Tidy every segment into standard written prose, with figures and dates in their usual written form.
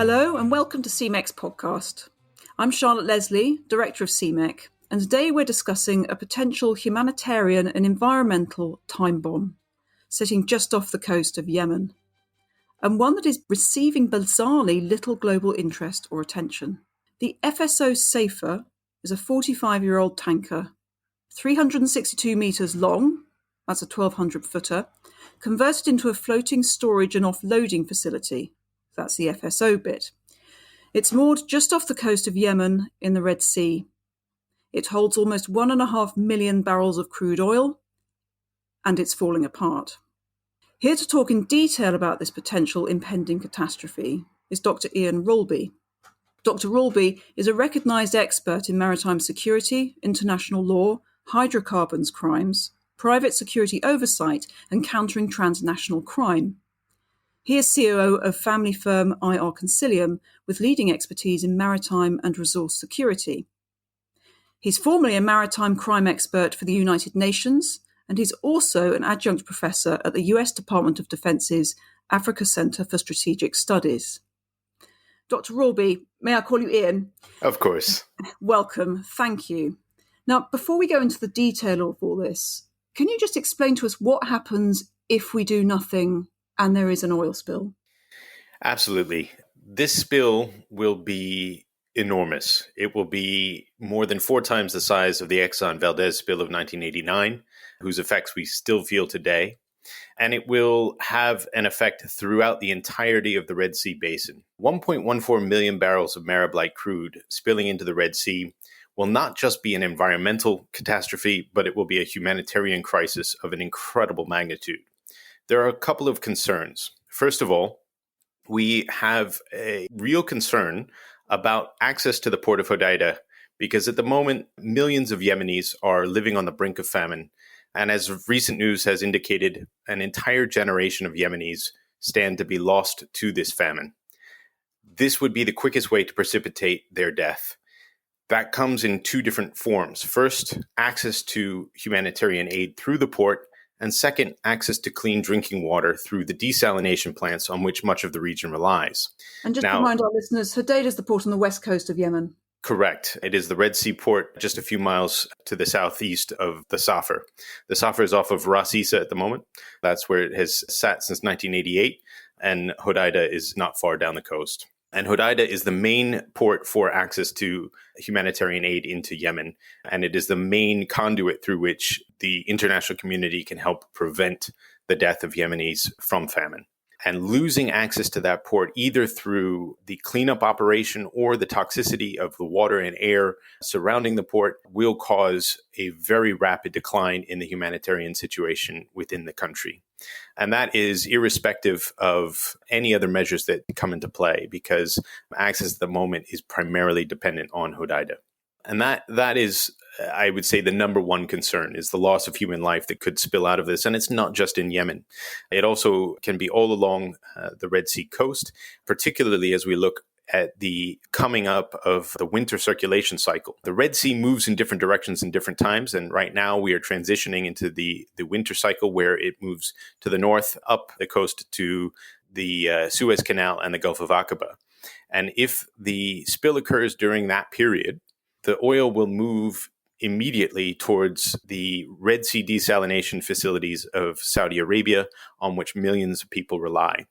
Hello and welcome to CMEC's podcast. I'm Charlotte Leslie, Director of CMEC, and today we're discussing a potential humanitarian and environmental time bomb sitting just off the coast of Yemen, and one that is receiving bizarrely little global interest or attention. The FSO SAFER is a 45-year-old tanker, 362 metres long, that's a 1,200-footer, converted into a floating storage and offloading facility. That's the FSO bit. It's moored just off the coast of Yemen in the Red Sea. It holds almost 1.5 million barrels of crude oil, and it's falling apart. Here to talk in detail about this potential impending catastrophe is Dr. Ian Ralby. Dr. Ralby is a recognised expert in maritime security, international law, hydrocarbons crimes, private security oversight, and countering transnational crime. He is COO of family firm IR Consilium with leading expertise in maritime and resource security. He's formerly a maritime crime expert for the United Nations, and he's also an adjunct professor at the US Department of Defense's Africa Center for Strategic Studies. Dr. Ralby, may I call you Ian? Of course. Welcome. Thank you. Now, before we go into the detail of all this, can you just explain to us what happens if we do nothing and there is an oil spill? Absolutely. This spill will be enormous. It will be more than 4 times the size of the Exxon Valdez spill of 1989, whose effects we still feel today. And it will have an effect throughout the entirety of the Red Sea basin. 1.14 million barrels of Marib-like crude spilling into the Red Sea will not just be an environmental catastrophe, but it will be a humanitarian crisis of an incredible magnitude. There are a couple of concerns. First of all, we have a real concern about access to the port of Hodeidah, because at the moment, millions of Yemenis are living on the brink of famine. And as recent news has indicated, an entire generation of Yemenis stand to be lost to this famine. This would be the quickest way to precipitate their death. That comes in 2 different forms. First, access to humanitarian aid through the port, and second, access to clean drinking water through the desalination plants on which much of the region relies. And just to remind our listeners, Hodeidah is the port on the west coast of Yemen. Correct. It is the Red Sea port just a few miles to the southeast of the SAFER. The SAFER is off of Ras Isa at the moment. That's where it has sat since 1988, and Hodeidah is not far down the coast. And Hodeidah is the main port for access to humanitarian aid into Yemen. And it is the main conduit through which the international community can help prevent the death of Yemenis from famine. And losing access to that port, either through the cleanup operation or the toxicity of the water and air surrounding the port, will cause a very rapid decline in the humanitarian situation within the country. And that is irrespective of any other measures that come into play, because access at the moment is primarily dependent on Hodeidah. And that is, I would say, the number one concern is the loss of human life that could spill out of this. And it's not just in Yemen. It also can be all along the Red Sea coast, particularly as we look at the coming up of the winter circulation cycle. The Red Sea moves in different directions in different times. And right now we are transitioning into the winter cycle, where it moves to the north up the coast to the Suez Canal and the Gulf of Aqaba. And if the spill occurs during that period, the oil will move immediately towards the Red Sea desalination facilities of Saudi Arabia, on which millions of people rely.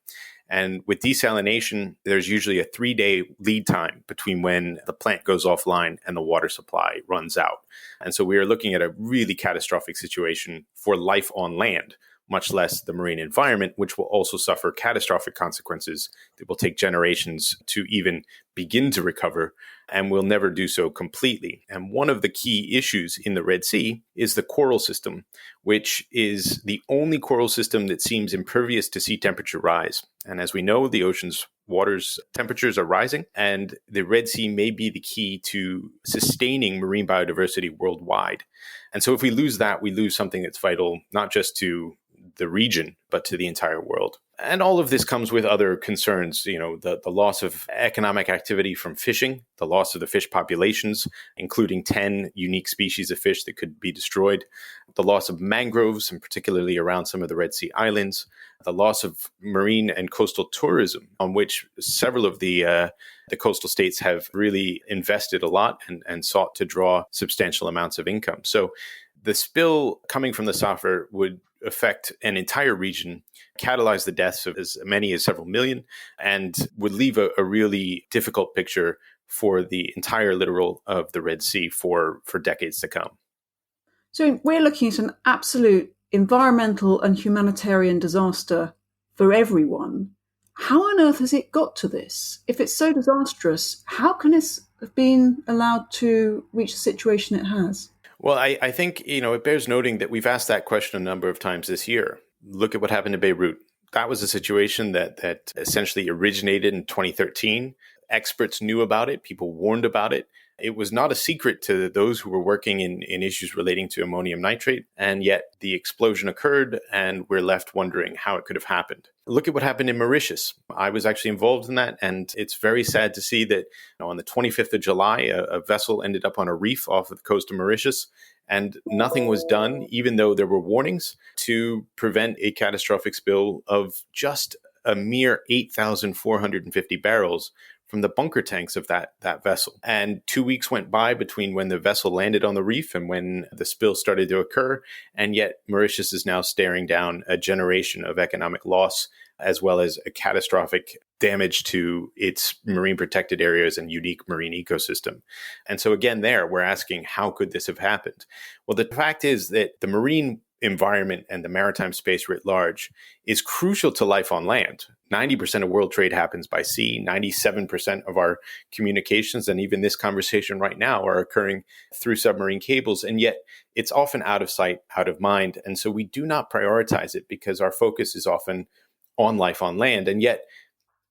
And with desalination, there's usually a 3-day lead time between when the plant goes offline and the water supply runs out. And so we are looking at a really catastrophic situation for life on land, much less the marine environment, which will also suffer catastrophic consequences that will take generations to even begin to recover, and will never do so completely. And one of the key issues in the Red Sea is the coral system, which is the only coral system that seems impervious to sea temperature rise. And as we know, the ocean's water's temperatures are rising, and the Red Sea may be the key to sustaining marine biodiversity worldwide. And so if we lose that, we lose something that's vital, not just to the region, but to the entire world. And all of this comes with other concerns, the loss of economic activity from fishing, the loss of the fish populations, including 10 unique species of fish that could be destroyed, the loss of mangroves, and particularly around some of the Red Sea islands, the loss of marine and coastal tourism, on which several of the coastal states have really invested a lot and sought to draw substantial amounts of income. So the spill coming from the SAFER would affect an entire region, catalyze the deaths of as many as several million, and would leave a really difficult picture for the entire littoral of the Red Sea for decades to come. So we're looking at an absolute environmental and humanitarian disaster for everyone. How on earth has it got to this? If it's so disastrous, how can this have been allowed to reach the situation it has? Well, I think, it bears noting that we've asked that question a number of times this year. Look at what happened in Beirut. That was a situation that essentially originated in 2013. Experts knew about it. People warned about it. It was not a secret to those who were working in issues relating to ammonium nitrate. And yet the explosion occurred and we're left wondering how it could have happened. Look at what happened in Mauritius. I was actually involved in that. And it's very sad to see that on the 25th of July, a vessel ended up on a reef off of the coast of Mauritius. And nothing was done, even though there were warnings, to prevent a catastrophic spill of just a mere 8,450 barrels from the bunker tanks of that vessel. And 2 weeks went by between when the vessel landed on the reef and when the spill started to occur. And yet Mauritius is now staring down a generation of economic loss, as well as a catastrophic damage to its marine protected areas and unique marine ecosystem. And so again, we're asking, how could this have happened? Well, the fact is that the marine environment and the maritime space writ large is crucial to life on land. 90% of world trade happens by sea. 97% of our communications and even this conversation right now are occurring through submarine cables. And yet it's often out of sight, out of mind. And so we do not prioritize it because our focus is often on life on land. And yet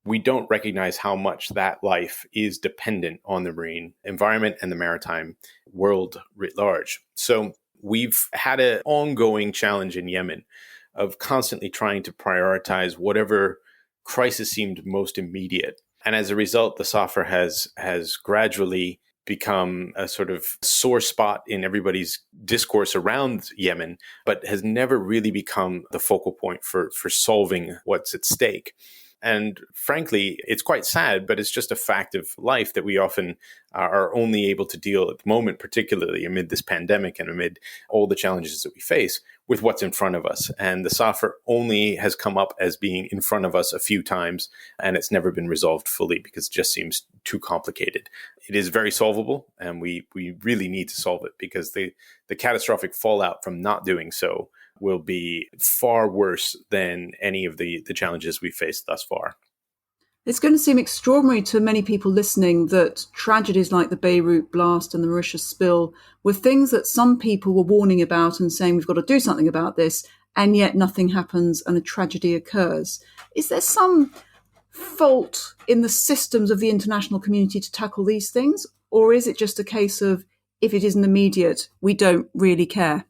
we don't recognize how much that life is dependent on the marine environment and the maritime world writ large. So we've had an ongoing challenge in Yemen of constantly trying to prioritize whatever crisis seemed most immediate. And as a result, the SAFER has gradually become a sort of sore spot in everybody's discourse around Yemen, but has never really become the focal point for solving what's at stake. And frankly, it's quite sad, but it's just a fact of life that we often are only able to deal at the moment, particularly amid this pandemic and amid all the challenges that we face, with what's in front of us. And the SAFER only has come up as being in front of us a few times, and it's never been resolved fully because it just seems too complicated. It is very solvable, and we really need to solve it because the catastrophic fallout from not doing so will be far worse than any of the challenges we've faced thus far. It's going to seem extraordinary to many people listening that tragedies like the Beirut blast and the Mauritius spill were things that some people were warning about and saying we've got to do something about this, and yet nothing happens and a tragedy occurs. Is there some fault in the systems of the international community to tackle these things? Or is it just a case of if it isn't immediate, we don't really care?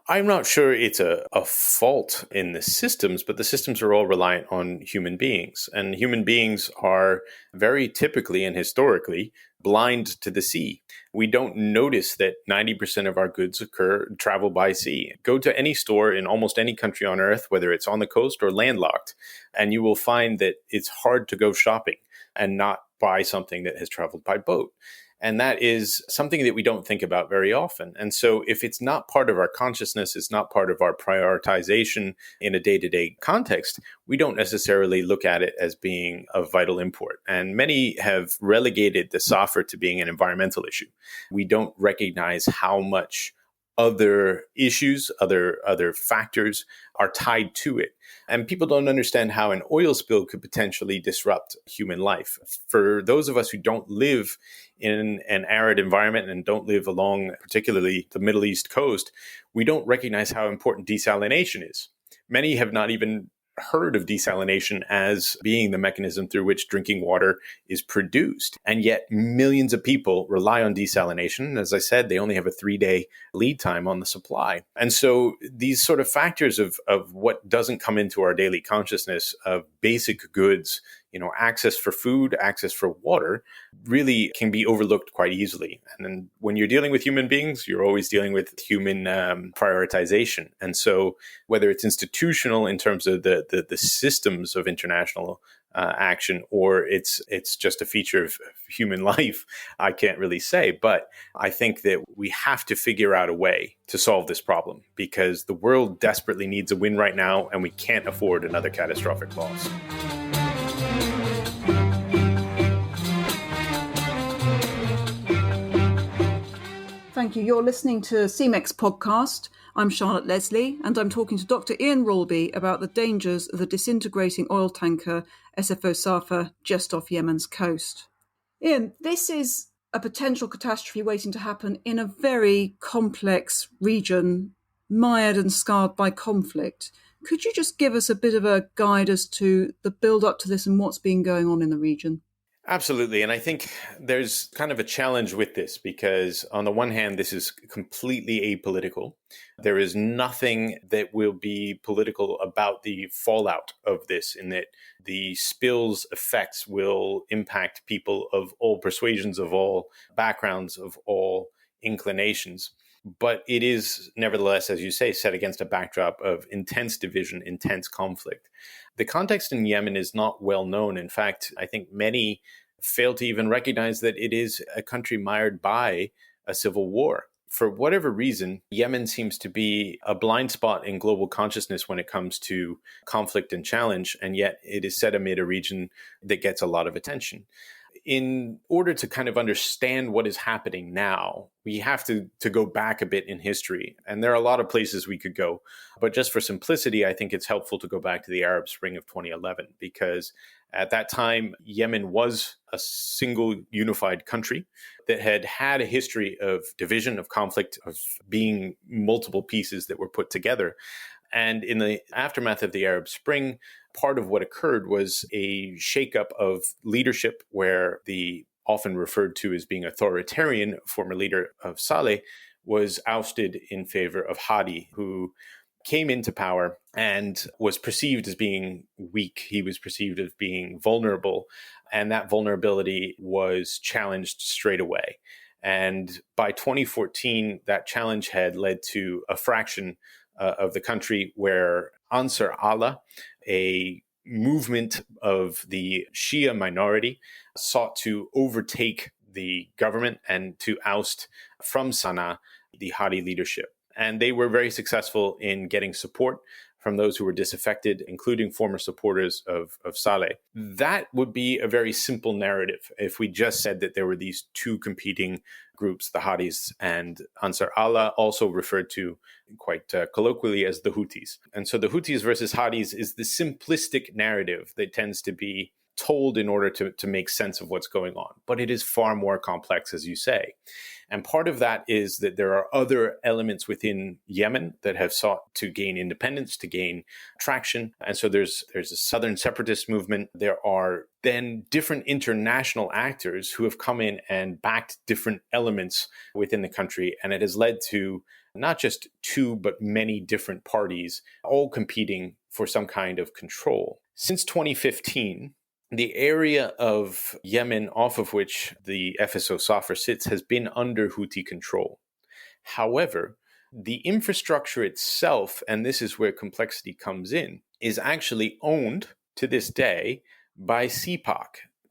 I'm not sure it's a fault in the systems, but the systems are all reliant on human beings. And human beings are very typically and historically blind to the sea. We don't notice that 90% of our goods travel by sea. Go to any store in almost any country on earth, whether it's on the coast or landlocked, and you will find that it's hard to go shopping and not buy something that has traveled by boat. And that is something that we don't think about very often. And so if it's not part of our consciousness, it's not part of our prioritization in a day-to-day context, we don't necessarily look at it as being of vital import. And many have relegated the SAFER to being an environmental issue. We don't recognize how much other issues, other factors are tied to it. And people don't understand how an oil spill could potentially disrupt human life. For those of us who don't live in an arid environment and don't live along particularly the Middle East coast, we don't recognize how important desalination is. Many have not even heard of desalination as being the mechanism through which drinking water is produced. And yet millions of people rely on desalination. As I said, they only have a 3-day lead time on the supply. And so these sort of factors of what doesn't come into our daily consciousness of basic goods, access for food, access for water, really can be overlooked quite easily. And then when you're dealing with human beings, you're always dealing with human prioritization. And so whether it's institutional in terms of the systems of international action, or it's just a feature of human life, I can't really say. But I think that we have to figure out a way to solve this problem, because the world desperately needs a win right now, and we can't afford another catastrophic loss. Thank you. You're listening to CMEX podcast. I'm Charlotte Leslie, and I'm talking to Dr. Ian Ralby about the dangers of the disintegrating oil tanker FSO SAFER just off Yemen's coast. Ian, this is a potential catastrophe waiting to happen in a very complex region, mired and scarred by conflict. Could you just give us a bit of a guide as to the build-up to this and what's been going on in the region? Absolutely. And I think there's kind of a challenge with this, because on the one hand, this is completely apolitical. There is nothing that will be political about the fallout of this, in that the spill's effects will impact people of all persuasions, of all backgrounds, of all inclinations. But it is nevertheless, as you say, set against a backdrop of intense division, intense conflict. The context in Yemen is not well known. In fact, I think many fail to even recognize that it is a country mired by a civil war. For whatever reason, Yemen seems to be a blind spot in global consciousness when it comes to conflict and challenge, and yet it is set amid a region that gets a lot of attention. In order to kind of understand what is happening now, we have to go back a bit in history. And there are a lot of places we could go. But just for simplicity, I think it's helpful to go back to the Arab Spring of 2011, because at that time, Yemen was a single unified country that had had a history of division, of conflict, of being multiple pieces that were put together. And in the aftermath of the Arab Spring, part of what occurred was a shakeup of leadership, where the often referred to as being authoritarian former leader of Saleh was ousted in favor of Hadi, who came into power and was perceived as being weak. He was perceived as being vulnerable, and that vulnerability was challenged straight away. And by 2014, that challenge had led to a fraction of the country where Ansar Allah, a movement of the Shia minority, sought to overtake the government and to oust from Sana'a the Hadi leadership. And they were very successful in getting support from those who were disaffected, including former supporters of Saleh. That would be a very simple narrative if we just said that there were these two competing groups, the Hadis and Ansar Allah, also referred to quite colloquially as the Houthis. And so the Houthis versus Hadis is the simplistic narrative that tends to be told in order to make sense of what's going on. But it is far more complex, as you say. And part of that is that there are other elements within Yemen that have sought to gain independence, to gain traction. And so there's a southern separatist movement. There are then different international actors who have come in and backed different elements within the country. And it has led to not just two, but many different parties all competing for some kind of control. Since 2015, the area of Yemen off of which the FSO SAFER sits has been under Houthi control. However, the infrastructure itself, and this is where complexity comes in, is actually owned to this day by CPOC,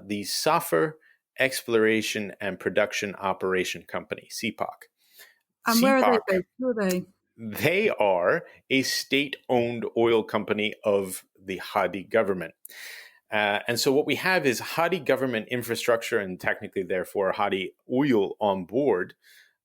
the SAFER Exploration and Production Operation Company, CPOC. And CPOC, where are they based? Who are they? They are a state-owned oil company of the Hadi government. And so what we have is Hadi government infrastructure, and technically, therefore, Hadi oil on board,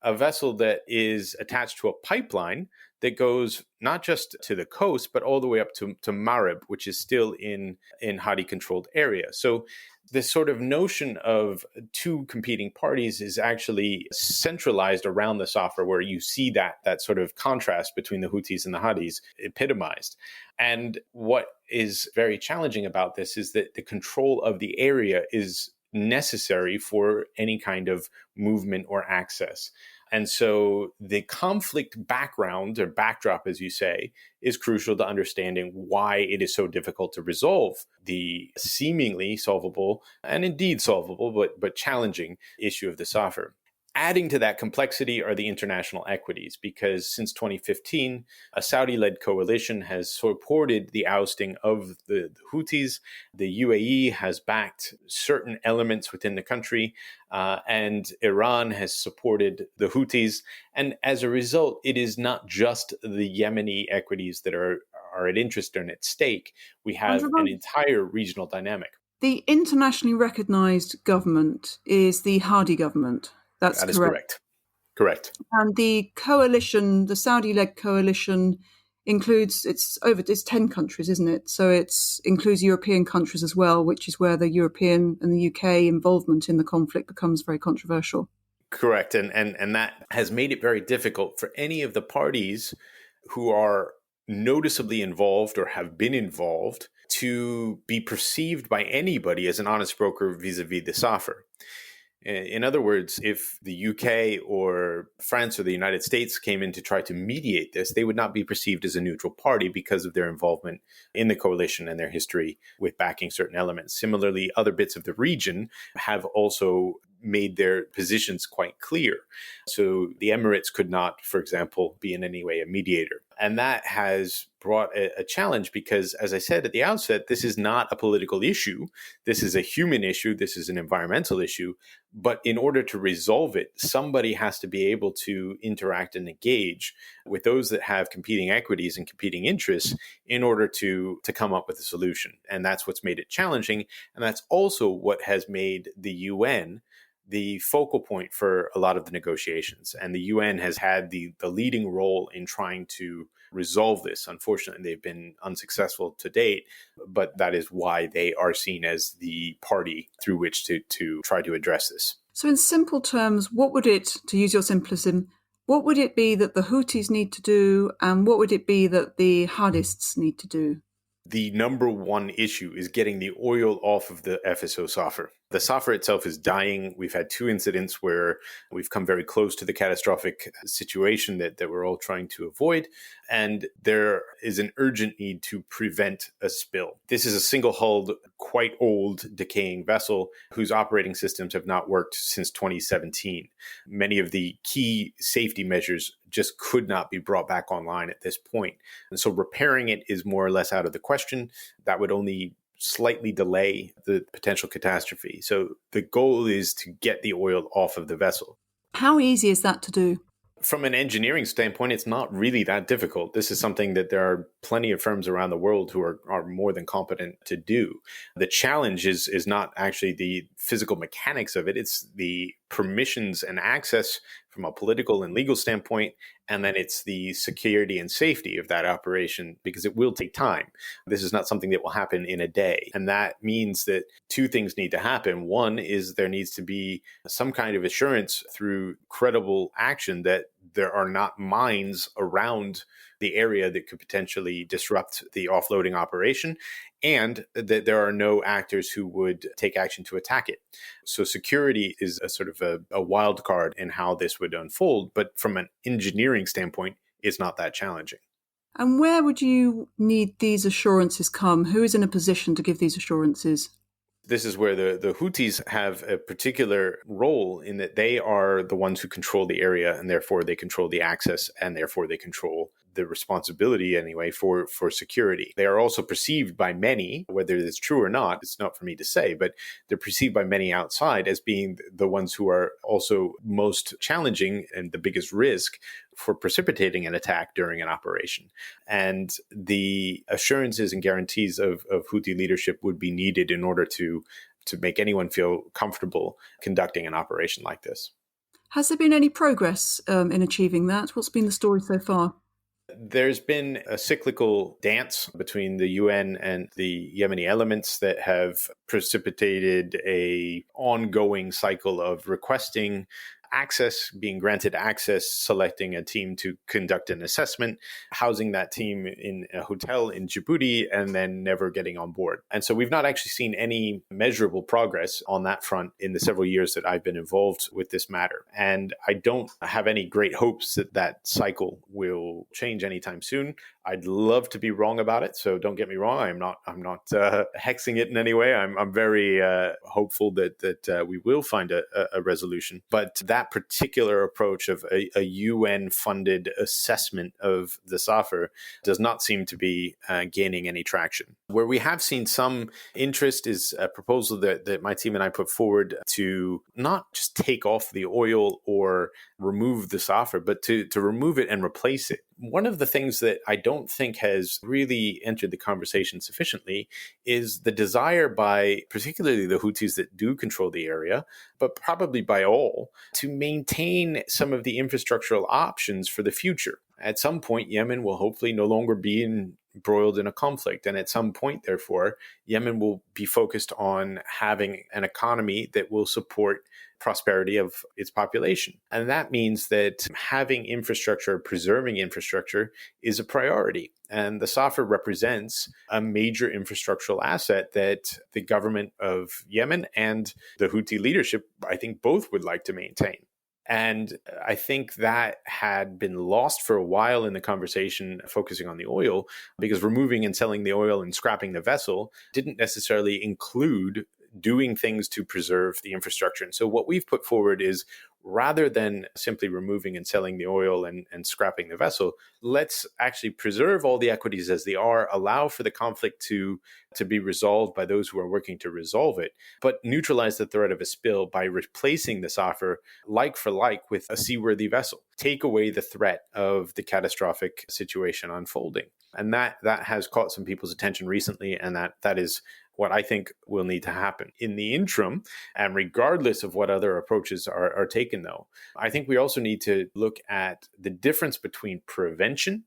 a vessel that is attached to a pipeline that goes not just to the coast, but all the way up to Marib, which is still in Hadi-controlled area. So This sort of notion of two competing parties is actually centralized around the SAFER, where you see that sort of contrast between the Houthis and the Hadis epitomized. And what is very challenging about this is that the control of the area is necessary for any kind of movement or access. And so the conflict background or backdrop, as you say, is crucial to understanding why it is so difficult to resolve the seemingly solvable and indeed solvable, but challenging issue of the SAFER. Adding to that complexity are the international equities, because since 2015, a Saudi-led coalition has supported the ousting of the Houthis. The UAE has backed certain elements within the country, and Iran has supported the Houthis. And as a result, it is not just the Yemeni equities that are at interest and at stake. We have an entire regional dynamic. The internationally recognized government is the Hadi government. That is correct. Correct. And the coalition, the Saudi-led coalition, includes it's 10 countries, isn't it? So it includes European countries as well, which is where the European and the UK involvement in the conflict becomes very controversial. Correct. And that has made it very difficult for any of the parties who are noticeably involved or have been involved to be perceived by anybody as an honest broker vis-a-vis the SAFER. In other words, if the UK or France or the United States came in to try to mediate this, they would not be perceived as a neutral party because of their involvement in the coalition and their history with backing certain elements. Similarly, other bits of the region have also made their positions quite clear. So the Emirates could not, for example, be in any way a mediator. And that has brought a challenge because, as I said at the outset, this is not a political issue. This is a human issue. This is an environmental issue. But in order to resolve it, somebody has to be able to interact and engage with those that have competing equities and competing interests in order to come up with a solution. And that's what's made it challenging. And that's also what has made the UN the focal point for a lot of the negotiations. And the UN has had the leading role in trying to resolve this. Unfortunately, they've been unsuccessful to date, but that is why they are seen as the party through which to try to address this. So in simple terms, what would it, to use your simplism, what would it be that the Houthis need to do, and what would it be that the Hadists need to do? The number one issue is getting the oil off of the FSO SAFER. The SAFER itself is dying. We've had 2 incidents where we've come very close to the catastrophic situation that we're all trying to avoid. And there is an urgent need to prevent a spill. This is a single-hulled, quite old, decaying vessel whose operating systems have not worked since 2017. Many of the key safety measures just could not be brought back online at this point. And so repairing it is more or less out of the question. That would only slightly delay the potential catastrophe. So the goal is to get the oil off of the vessel. How easy is that to do? From an engineering standpoint, it's not really that difficult. This is something that there are plenty of firms around the world who are more than competent to do. The challenge is not actually the physical mechanics of it. It's the permissions and access from a political and legal standpoint, and then it's the security and safety of that operation, because it will take time. This is not something that will happen in a day. And that means that 2 things need to happen. One is there needs to be some kind of assurance through credible action that there are not mines around the area that could potentially disrupt the offloading operation, and that there are no actors who would take action to attack it. So security is a sort of a wild card in how this would unfold, but from an engineering standpoint, it's not that challenging. And where would you need these assurances come? Who is in a position to give these assurances? This is where the Houthis have a particular role in that they are the ones who control the area, and therefore they control the access, and therefore they control the responsibility anyway for security. They are also perceived by many, whether it's true or not, it's not for me to say, but they're perceived by many outside as being the ones who are also most challenging and the biggest risk for precipitating an attack during an operation. And the assurances and guarantees of Houthi leadership would be needed in order to make anyone feel comfortable conducting an operation like this. Has there been any progress in achieving that? What's been the story so far? There's been a cyclical dance between the UN and the Yemeni elements that have precipitated a ongoing cycle of requesting access, being granted access, selecting a team to conduct an assessment, housing that team in a hotel in Djibouti, and then never getting on board. And so we've not actually seen any measurable progress on that front in the several years that I've been involved with this matter. And I don't have any great hopes that that cycle will change anytime soon. I'd love to be wrong about it, so don't get me wrong. I'm not hexing it in any way. I'm very hopeful that we will find a resolution. But that particular approach of a UN-funded assessment of the SAFER does not seem to be gaining any traction. Where we have seen some interest is a proposal that my team and I put forward to not just take off the oil or remove the SAFER, but to remove it and replace it. One of the things that I don't think has really entered the conversation sufficiently is the desire by particularly the Houthis that do control the area, but probably by all, to maintain some of the infrastructural options for the future. At some point, Yemen will hopefully no longer be embroiled in a conflict. And at some point, therefore, Yemen will be focused on having an economy that will support prosperity of its population. And that means that having infrastructure, preserving infrastructure is a priority. And the SAFER represents a major infrastructural asset that the government of Yemen and the Houthi leadership, I think, both would like to maintain. And I think that had been lost for a while in the conversation focusing on the oil, because removing and selling the oil and scrapping the vessel didn't necessarily include doing things to preserve the infrastructure. And so what we've put forward is, rather than simply removing and selling the oil and scrapping the vessel, let's actually preserve all the equities as they are, allow for the conflict to be resolved by those who are working to resolve it, but neutralize the threat of a spill by replacing the SAFER like for like with a seaworthy vessel. Take away the threat of the catastrophic situation unfolding. And that has caught some people's attention recently, and that is what I think will need to happen. In the interim, and regardless of what other approaches are taken, though, I think we also need to look at the difference between prevention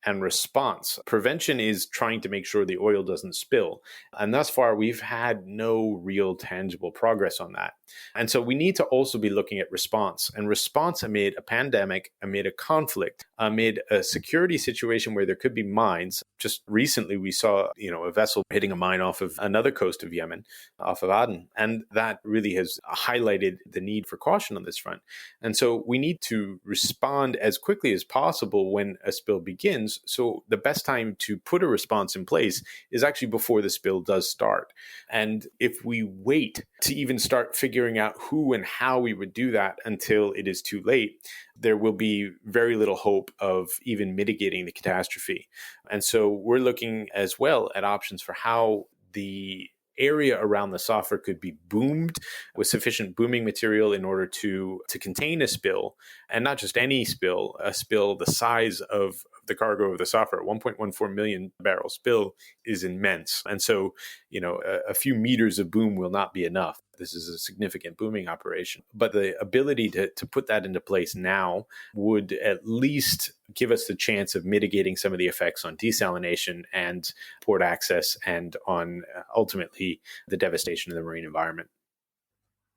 and response. Prevention is trying to make sure the oil doesn't spill. And thus far, we've had no real tangible progress on that. And so we need to also be looking at response. And response amid a pandemic, amid a conflict, amid a security situation where there could be mines. Just recently, we saw a vessel hitting a mine off of another coast of Yemen, off of Aden. And that really has highlighted the need for caution on this front. And so we need to respond as quickly as possible when a spill begins. So the best time to put a response in place is actually before the spill does start. And if we wait to even start figuring out who and how we would do that until it is too late, there will be very little hope of even mitigating the catastrophe. And so we're looking as well at options for how the area around the SAFER could be boomed with sufficient booming material in order to contain a spill, and not just any spill, a spill the size of the cargo of the SAFER. 1.14 million barrel spill is immense. And so, a few meters of boom will not be enough. This is a significant booming operation. But the ability to put that into place now would at least give us the chance of mitigating some of the effects on desalination and port access, and on ultimately the devastation of the marine environment.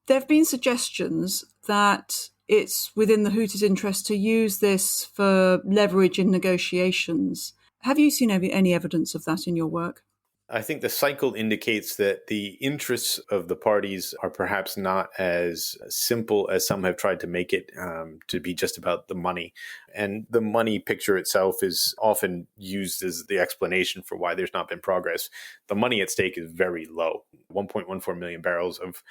There have been suggestions that it's within the Houthis' interest to use this for leverage in negotiations. Have you seen any evidence of that in your work? I think the cycle indicates that the interests of the parties are perhaps not as simple as some have tried to make it to be just about the money. And the money picture itself is often used as the explanation for why there's not been progress. The money at stake is very low. 1.14 million barrels of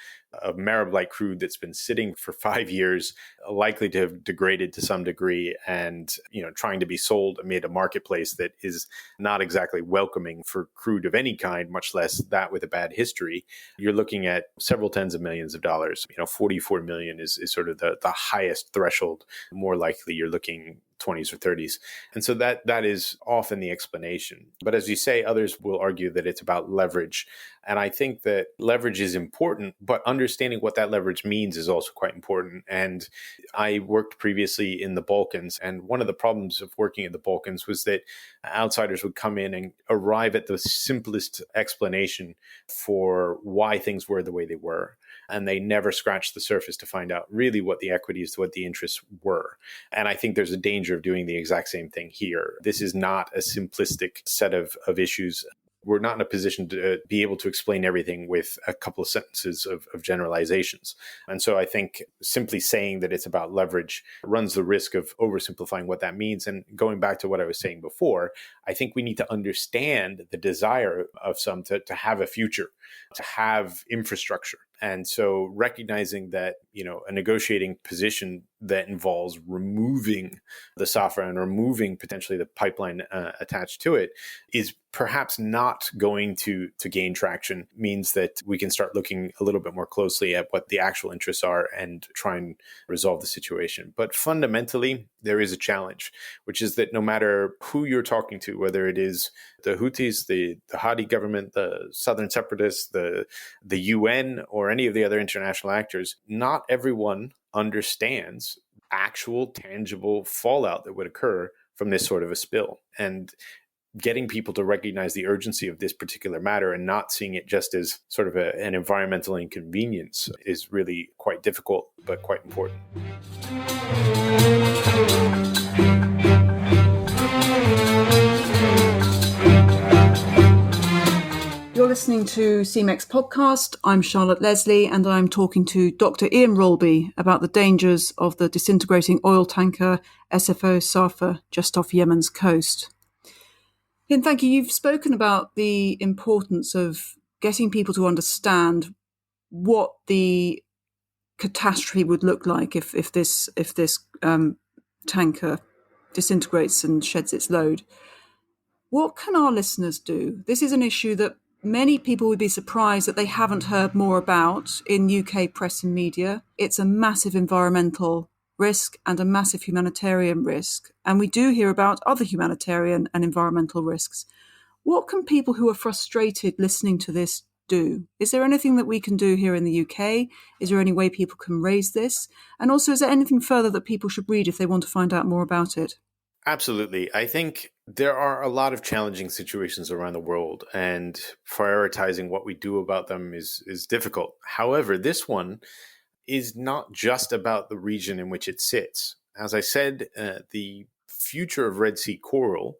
Arab-like crude that's been sitting for 5 years, likely to have degraded to some degree, and trying to be sold amid a marketplace that is not exactly welcoming for crude of any kind, much less that with a bad history. You're looking at several tens of millions of dollars. 44 million is sort of the highest threshold. More likely, you're looking 20s or 30s. And so that is often the explanation. But as you say, others will argue that it's about leverage. And I think that leverage is important, but understanding what that leverage means is also quite important. And I worked previously in the Balkans, and one of the problems of working in the Balkans was that outsiders would come in and arrive at the simplest explanation for why things were the way they were. And they never scratched the surface to find out really what the equities, what the interests were. And I think there's a danger of doing the exact same thing here. This is not a simplistic set of issues. We're not in a position to be able to explain everything with a couple of sentences of generalizations. And so I think simply saying that it's about leverage runs the risk of oversimplifying what that means. And going back to what I was saying before, I think we need to understand the desire of some to have a future, to have infrastructure. And so recognizing that, a negotiating position that involves removing the SAFER and removing potentially the pipeline attached to it is perhaps not going to gain traction, means that we can start looking a little bit more closely at what the actual interests are and try and resolve the situation. But fundamentally, there is a challenge, which is that no matter who you're talking to, whether it is the Houthis, the Hadi government, the Southern separatists, the UN, or any of the other international actors, not everyone understands actual tangible fallout that would occur from this sort of a spill. And getting people to recognize the urgency of this particular matter and not seeing it just as sort of an environmental inconvenience is really quite difficult, but quite important. You're listening to CMEX podcast. I'm Charlotte Leslie, and I'm talking to Dr. Ian Ralby about the dangers of the disintegrating oil tanker FSO SAFER just off Yemen's coast. Ian, thank you. You've spoken about the importance of getting people to understand what the catastrophe would look like if this tanker disintegrates and sheds its load. What can our listeners do? This is an issue that many people would be surprised that they haven't heard more about in UK press and media. It's a massive environmental risk and a massive humanitarian risk. And we do hear about other humanitarian and environmental risks. What can people who are frustrated listening to this do? Is there anything that we can do here in the UK? Is there any way people can raise this? And also, is there anything further that people should read if they want to find out more about it? Absolutely. I think there are a lot of challenging situations around the world, and prioritizing what we do about them is difficult. However, this one is not just about the region in which it sits. As I said, the future of Red Sea coral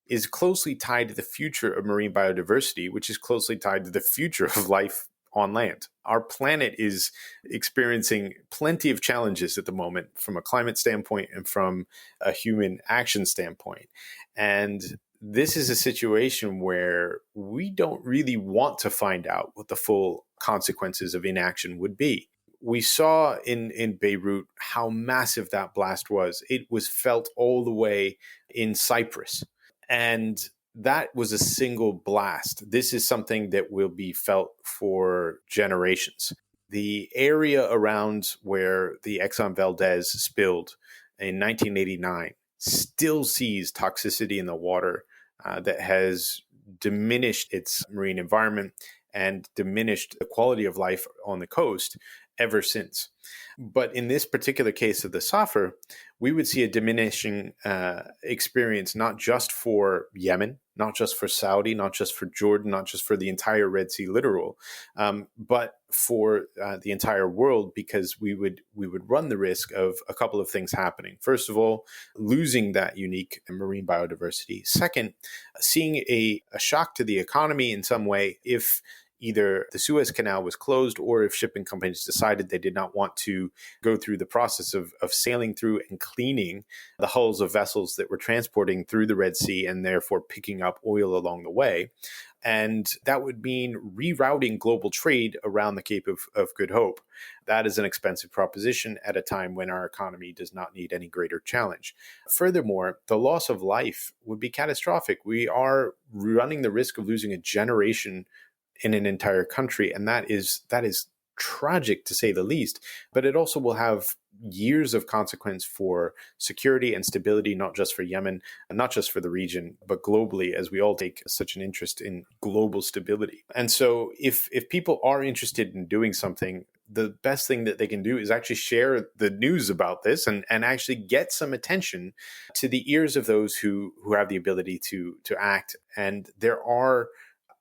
is closely tied to the future of marine biodiversity, which is closely tied to the future of life on land. Our planet is experiencing plenty of challenges at the moment from a climate standpoint and from a human action standpoint. And this is a situation where we don't really want to find out what the full consequences of inaction would be. We saw in Beirut how massive that blast was. It was felt all the way in Cyprus. And that was a single blast. This is something that will be felt for generations. The area around where the Exxon Valdez spilled in 1989 still sees toxicity in the water that has diminished its marine environment and diminished the quality of life on the coast ever since. But in this particular case of the SAFER, we would see a diminishing experience, not just for Yemen, not just for Saudi, not just for Jordan, not just for the entire Red Sea littoral, but for the entire world, because we would run the risk of a couple of things happening. First of all, losing that unique marine biodiversity. Second, seeing a shock to the economy in some way if either the Suez Canal was closed or if shipping companies decided they did not want to go through the process of sailing through and cleaning the hulls of vessels that were transporting through the Red Sea and therefore picking up oil along the way. And that would mean rerouting global trade around the Cape of Good Hope. That is an expensive proposition at a time when our economy does not need any greater challenge. Furthermore, the loss of life would be catastrophic. We are running the risk of losing a generation in an entire country. And that is tragic, to say the least, but it also will have years of consequence for security and stability, not just for Yemen, and not just for the region, but globally, as we all take such an interest in global stability. And so if people are interested in doing something, the best thing that they can do is actually share the news about this and actually get some attention to the ears of those who have the ability to act. And there are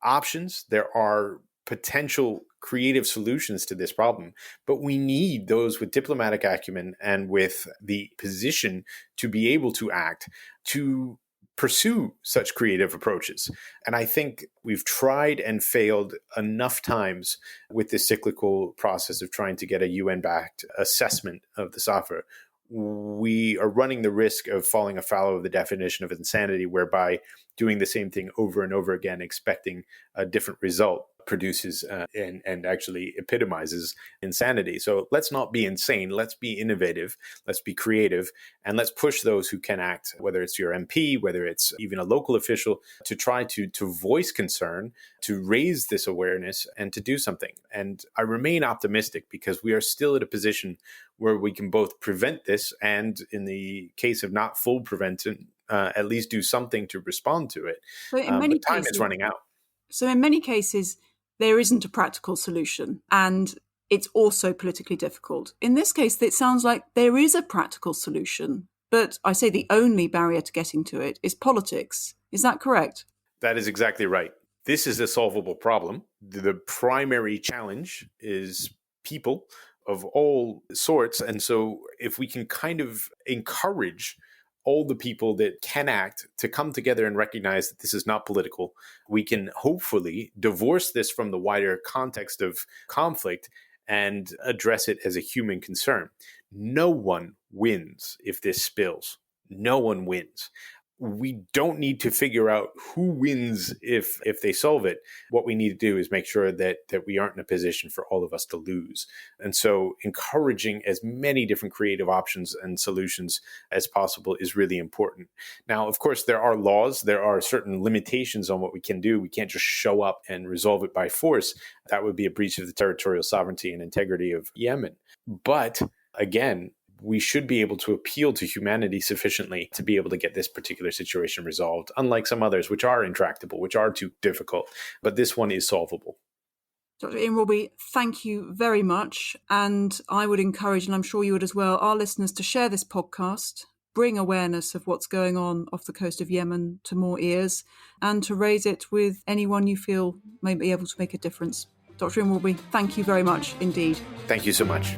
options, there are potential creative solutions to this problem, but we need those with diplomatic acumen and with the position to be able to act, to pursue such creative approaches. And I think we've tried and failed enough times with this cyclical process of trying to get a UN-backed assessment of the SAFER. We are running the risk of falling afoul of the definition of insanity, whereby doing the same thing over and over again, expecting a different result, produces and actually epitomizes insanity. So let's not be insane. Let's be innovative. Let's be creative. And let's push those who can act, whether it's your MP, whether it's even a local official, to try to voice concern, to raise this awareness and to do something. And I remain optimistic because we are still at a position where we can both prevent this and, in the case of not full prevention, at least do something to respond to it. But in many time cases, is running out. So in many cases, there isn't a practical solution, and it's also politically difficult. In this case, it sounds like there is a practical solution, but I say the only barrier to getting to it is politics. Is that correct? That is exactly right. This is a solvable problem. The primary challenge is people of all sorts. And so if we can kind of encourage all the people that can act to come together and recognize that this is not political, we can hopefully divorce this from the wider context of conflict and address it as a human concern. No one wins if this spills. No one wins. We don't need to figure out who wins if they solve it. What we need to do is make sure that we aren't in a position for all of us to lose. And so encouraging as many different creative options and solutions as possible is really important. Now, of course, there are laws. There are certain limitations on what we can do. We can't just show up and resolve it by force. That would be a breach of the territorial sovereignty and integrity of Yemen. But again, we should be able to appeal to humanity sufficiently to be able to get this particular situation resolved, unlike some others, which are intractable, which are too difficult. But this one is solvable. Dr. Ian Ralby, thank you very much. And I would encourage, and I'm sure you would as well, our listeners to share this podcast, bring awareness of what's going on off the coast of Yemen to more ears, and to raise it with anyone you feel may be able to make a difference. Dr. Ian Ralby, thank you very much indeed. Thank you so much.